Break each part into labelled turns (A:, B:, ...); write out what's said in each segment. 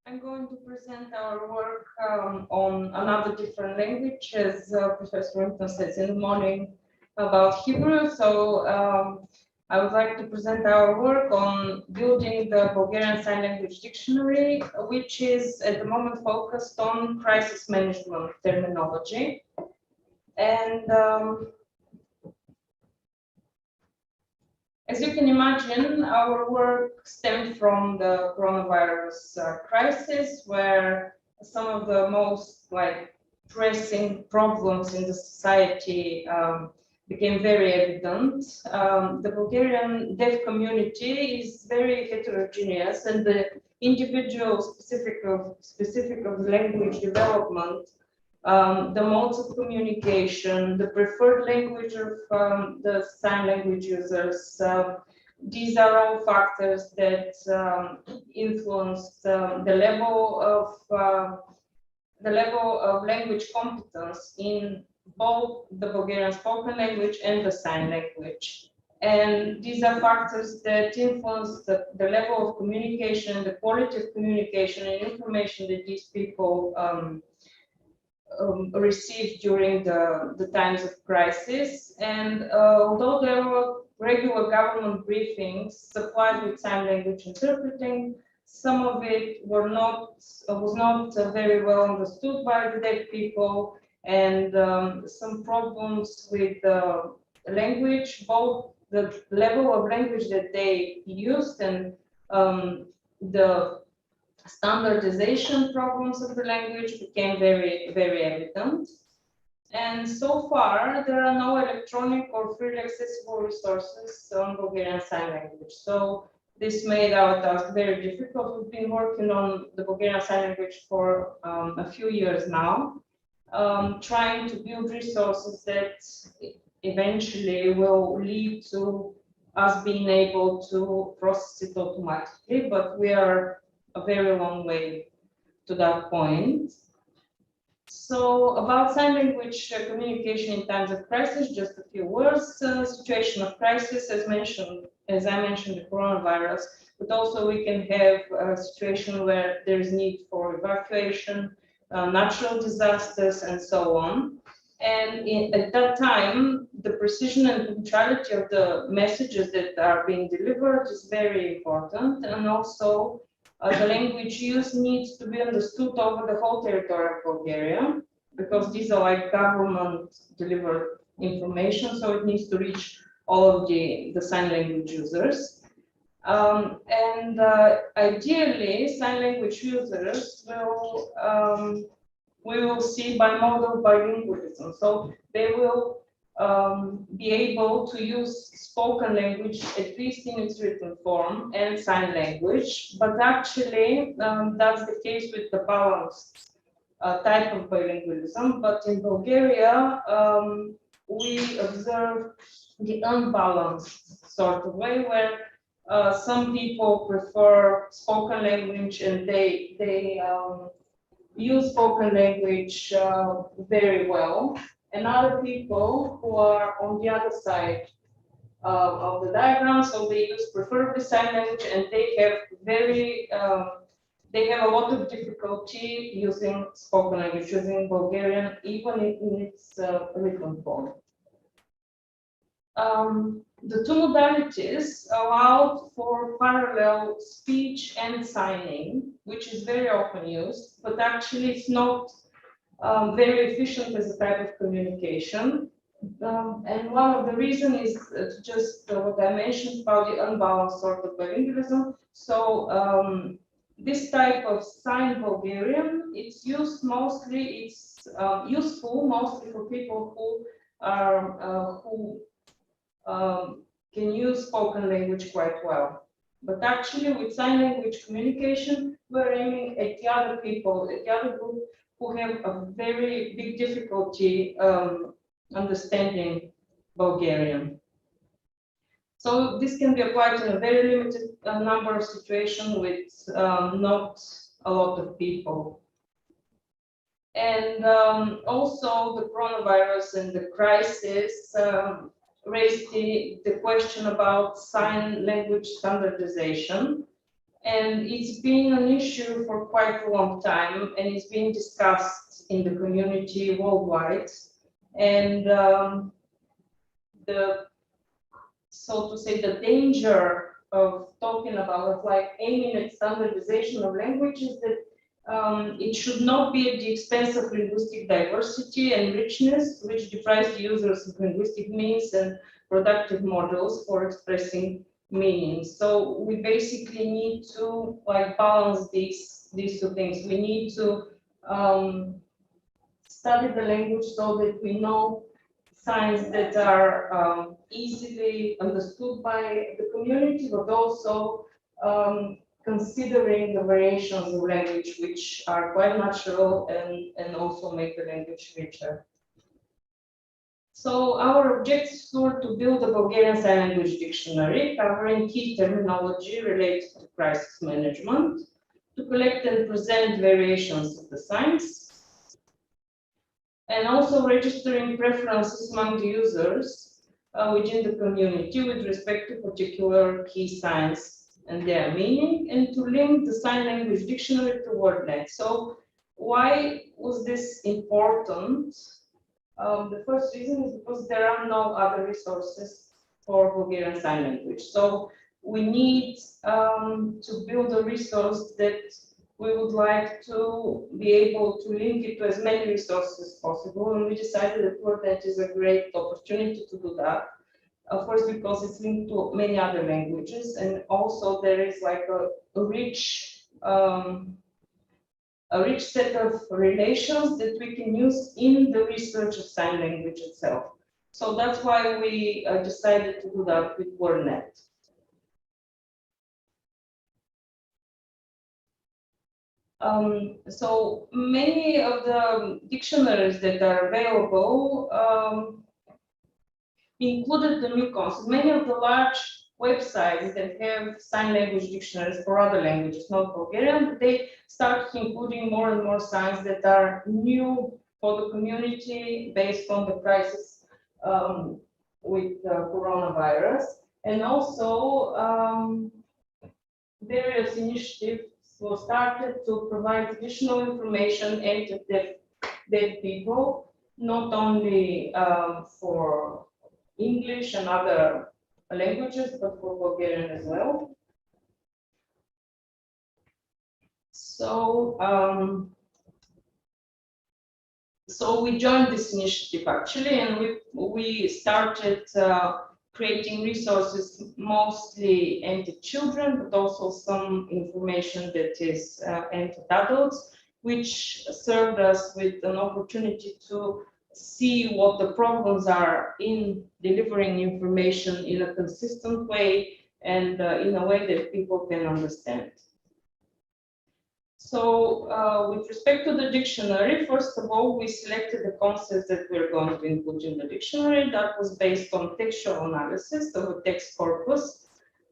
A: I'm going to present our work on another different language, as Professor Winton says in the morning about Hebrew. So I would like to present our work on building the Bulgarian Sign Language Dictionary, which is at the moment focused on crisis management terminology. And as you can imagine, our work stemmed from the coronavirus crisis, where some of the most pressing problems in the society became very evident. The Bulgarian deaf community is very heterogeneous, and the individual specific of language development, the modes of communication, the preferred language of the sign language users. These are all factors that influence the level of language competence in both the Bulgarian spoken language and the sign language. And these are factors that influence the level of communication, the quality of communication and information that these people received during the times of crisis. And although there were regular government briefings supplied with sign language interpreting, some of it was not very well understood by the deaf people, and some problems with the language, both the level of language that they used and the standardization problems of the language became very, very evident. And so far, there are no electronic or freely accessible resources on Bulgarian Sign Language. So this made our task very difficult. We've been working on the Bulgarian Sign Language for a few years now, trying to build resources that eventually will lead to us being able to process it automatically, but we are a very long way to that point. So about sign language communication in times of crisis, just a few words. Situation of crisis, as I mentioned, the coronavirus, but also we can have a situation where there is need for evacuation, natural disasters, and so on. And at that time, the precision and punctuality of the messages that are being delivered is very important, and also the language used needs to be understood over the whole territory of Bulgaria, because these are like government delivered information, so it needs to reach all of the sign language users. Ideally, sign language users we will see bimodal bilingualism. So they will be able to use spoken language, at least in its written form, and sign language. But actually, that's the case with the balanced type of bilingualism. But in Bulgaria, we observe the unbalanced sort of way, where some people prefer spoken language and they use spoken language very well, and other people who are on the other side of the diagram, so they use preferably sign language, and they have a lot of difficulty using spoken language, using Bulgarian, even in its written form. The two modalities allowed for parallel speech and signing, which is very often used, but actually it's not very efficient as a type of communication. And one of the reasons is just what I mentioned about the unbalanced sort of bilingualism. So this type of sign Bulgarian, it's used mostly, it's useful mostly for people who are can use spoken language quite well. But actually, with sign language communication, we're aiming at the other people, at the other group who have a very big difficulty understanding Bulgarian. So this can be applied in a very limited number of situations with not a lot of people. And also the coronavirus and the crisis raised the question about sign language standardization. And it's been an issue issue for quite a long time, and it's being discussed in the community worldwide. And the, so to say, the danger of talking about, like, aiming at standardization of languages, that it should not be at the expense of linguistic diversity and richness, which deprives the users of linguistic means and productive models for expressing meaning. So we basically need to, like, balance these two things. We need to study the language so that we know signs that are easily understood by the community, but also considering the variations of language, which are quite natural and also make the language richer. So our objectives were to build a Bulgarian Sign Language dictionary covering key terminology related to crisis management, to collect and present variations of the signs, and also registering preferences among the users within the community with respect to particular key signs and their meaning, and to link the sign language dictionary to WordNet. So why was this important? The first reason is because there are no other resources for Bulgarian Sign Language. So we need to build a resource that we would like to be able to link it to as many resources as possible. And we decided that WordNet is a great opportunity to do that. First, because it's linked to many other languages, and also there is like a rich set of relations that we can use in the research of sign language itself. So that's why we decided to do that with WordNet. So many of the dictionaries that are available included the new concept. Many of the large websites that have sign language dictionaries for other languages, not Bulgarian, they start including more and more signs that are new for the community based on the crisis with coronavirus. And also various initiatives were started to provide additional information aimed at deaf people, not only for English and other languages, but for Bulgarian as well. So, so we joined this initiative actually, and we started creating resources mostly aimed at children, but also some information that is aimed at adults, which served us with an opportunity to see what the problems are in delivering information in a consistent way and in a way that people can understand. So with respect to the dictionary, first of all, we selected the concepts that we're going to include in the dictionary. That was based on textual analysis of a text corpus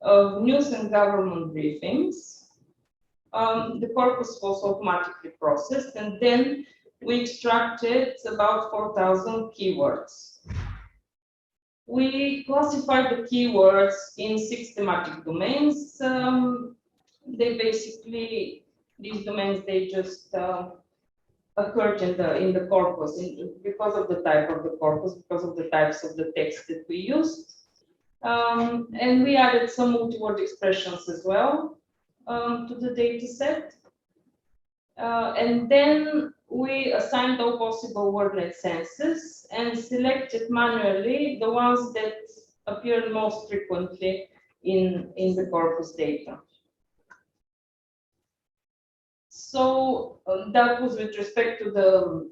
A: of news and government briefings. The corpus was automatically processed, and then we extracted about 4,000 keywords. We classified the keywords in 6 thematic domains. They basically, these domains, they just occurred in the corpus because of the type of the corpus, because of the types of the text that we used. And we added some multi-word expressions as well to the data set. And then we assigned all possible WordNet senses and selected manually the ones that appear most frequently in the corpus data. So that was with respect to the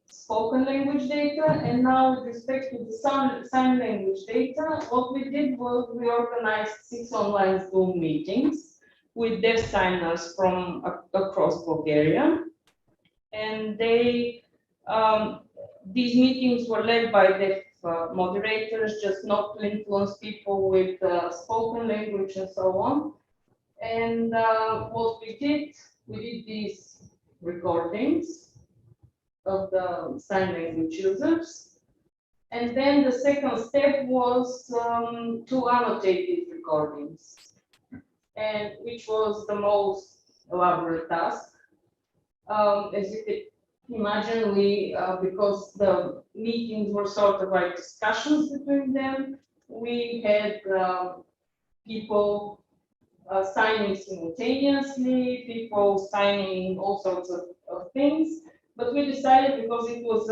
A: spoken language data, and now with respect to the sign language data, what we did was we organized 6 online Zoom meetings with deaf signers from across Bulgaria, and they these meetings were led by deaf moderators, just not to influence people with spoken language and so on. And what we did these recordings of the sign language users, and then the second step was to annotate these recordings, and which was the most elaborate task. As you could imagine, we because the meetings were sort of like discussions between them, we had people signing simultaneously, people signing all sorts of things. But we decided, because it was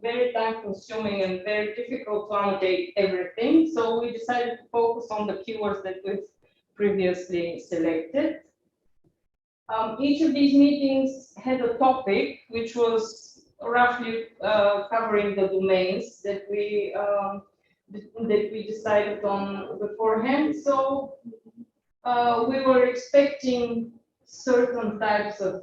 A: very time consuming and very difficult to annotate everything, so we decided to focus on the keywords that we've previously selected. Each of these meetings had a topic which was roughly covering the domains that we decided on beforehand. So we were expecting certain types of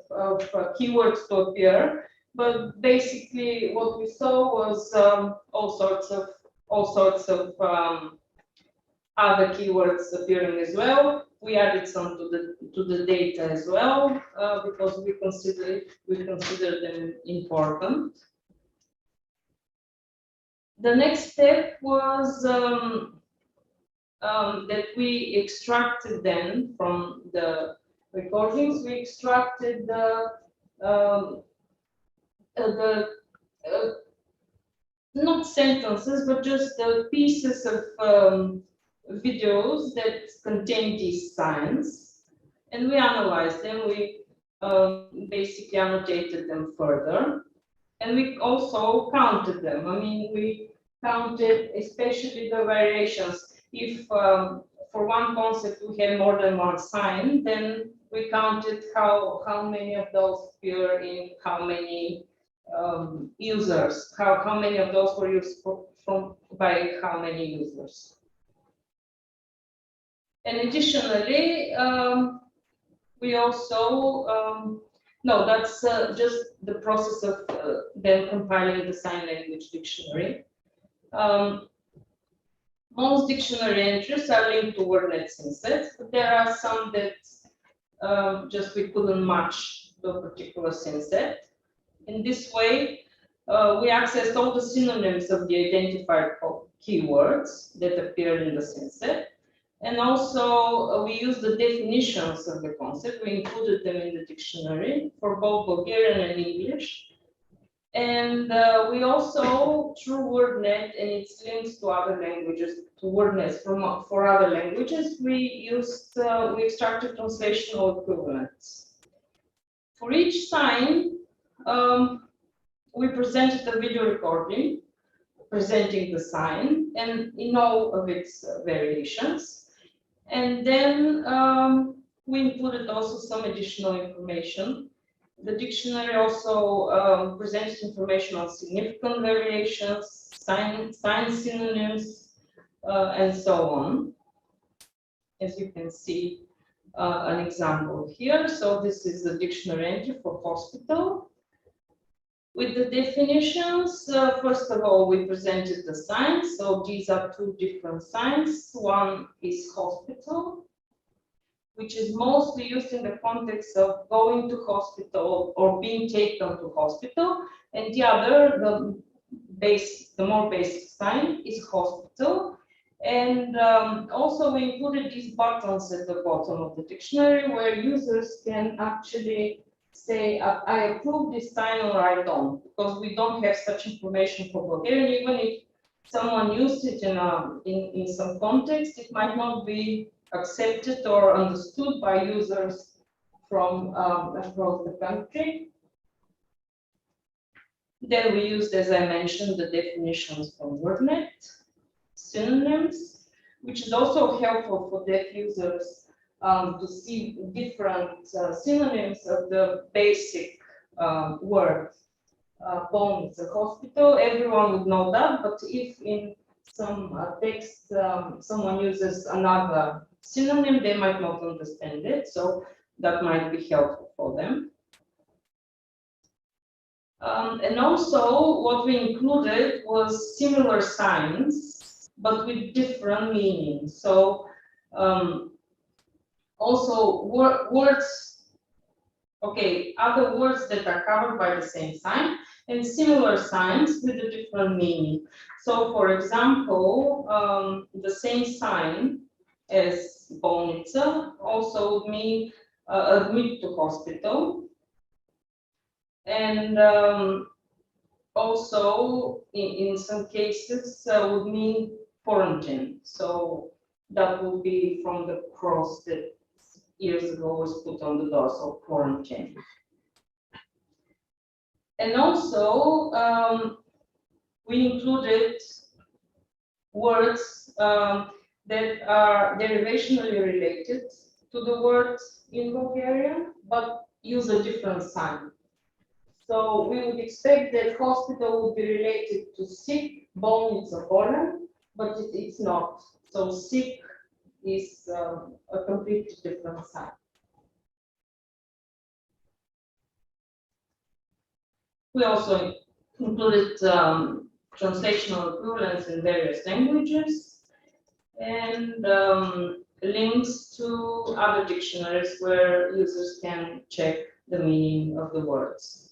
A: keywords to appear, but basically what we saw was all sorts of other keywords appearing as well. We added some to the data as well because we consider them important. The next step was that we extracted then from the recordings. We extracted not sentences, but just the pieces of videos that contain these signs, and we analyzed them. We basically annotated them further, and we also counted them. I mean, we counted especially the variations. If for one concept we had more than one sign, then we counted how many of those appear in how many users, how many of those were used by how many users. And additionally, we also, no, that's just the process of then compiling the sign language dictionary. Most dictionary entries are linked to WordNet synsets, but there are some that just we couldn't match to a particular synset. In this way, we accessed all the synonyms of the identified keywords that appeared in the synset. And also, we used the definitions of the concept. We included them in the dictionary for both Bulgarian and English. And we also, through WordNet and its links to other languages, to WordNet for other languages, we extracted translational equivalents. For each sign, we presented a video recording presenting the sign and in all of its variations. And then we included also some additional information. The dictionary also presents information on significant variations, sign synonyms, and so on. As you can see, an example here. So this is the dictionary entry for hospital. With the definitions, first of all, we presented the signs. So these are two different signs. One is hospital, which is mostly used in the context of going to hospital or being taken to hospital. And the other, the more basic sign is hospital. And also we included these buttons at the bottom of the dictionary where users can actually say, I approve this sign or I don't, because we don't have such information for Bulgarian. Even if someone used it in some context, it might not be accepted or understood by users from across the country. Then we used, as I mentioned, the definitions from WordNet, synonyms, which is also helpful for deaf users to see different synonyms of the basic word. Bone is a hospital, everyone would know that, but if in some text someone uses another synonym, they might not understand it, so that might be helpful for them. And also what we included was similar signs, but with different meanings. So also words, okay, other words that are covered by the same sign and similar signs with a different meaning. So for example, the same sign as bolnica also would mean admit to hospital. And also, in some cases, would mean quarantine. So that would be from the cross that years ago was put on the door, so quarantine. And also, we included words that are derivationally related to the words in Bulgarian, but use a different sign. So we would expect that hospital would be related to sick, bolnica, bolen, but it's not. So sick is a completely different sign. We also included translational equivalents in various languages and links to other dictionaries where users can check the meaning of the words.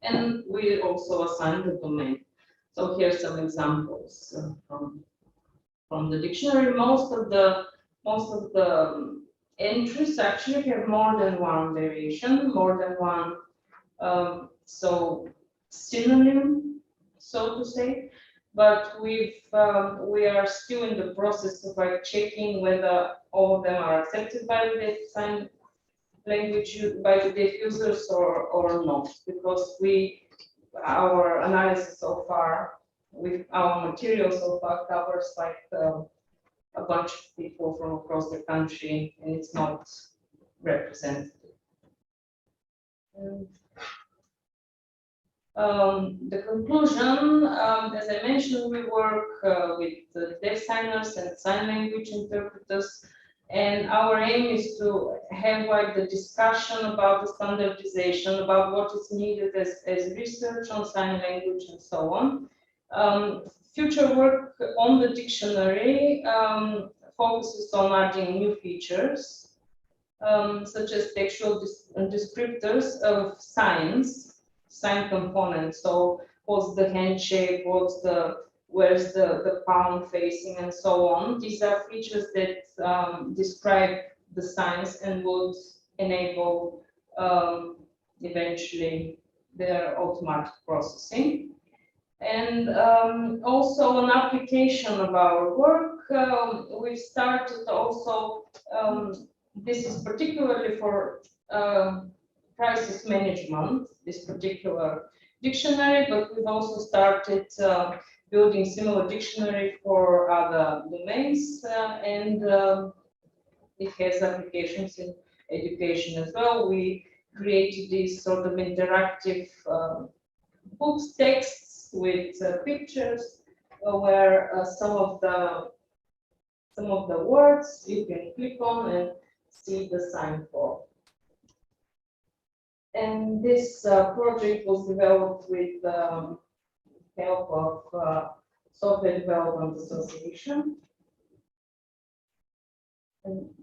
A: And we also assigned the domain. So here's some examples from the dictionary. Most of the entries actually have more than one variation, more than one synonym, so to say. But we are still in the process of checking whether all of them are accepted by the sign language by the deaf users or not, because our analysis so far with our material so far covers a bunch of people from across the country, and it's not representative. The conclusion, as I mentioned, we work with deaf signers and sign language interpreters. And our aim is to have the discussion about the standardization, about what is needed as research on sign language and so on. Future work on the dictionary focuses on adding new features, such as textual descriptors of sign components. So what's the hand shape, where's the palm facing, and so on. These are features that describe the signs and would enable eventually their automatic processing. And also an application of our work. We've started also, this is particularly for crisis management, this particular dictionary, but we've also started building similar dictionary for other domains, and it has applications in education as well. We created these sort of interactive books, texts with pictures, where some of the words you can click on and see the sign for. And this project was developed with help of Software Development Association. And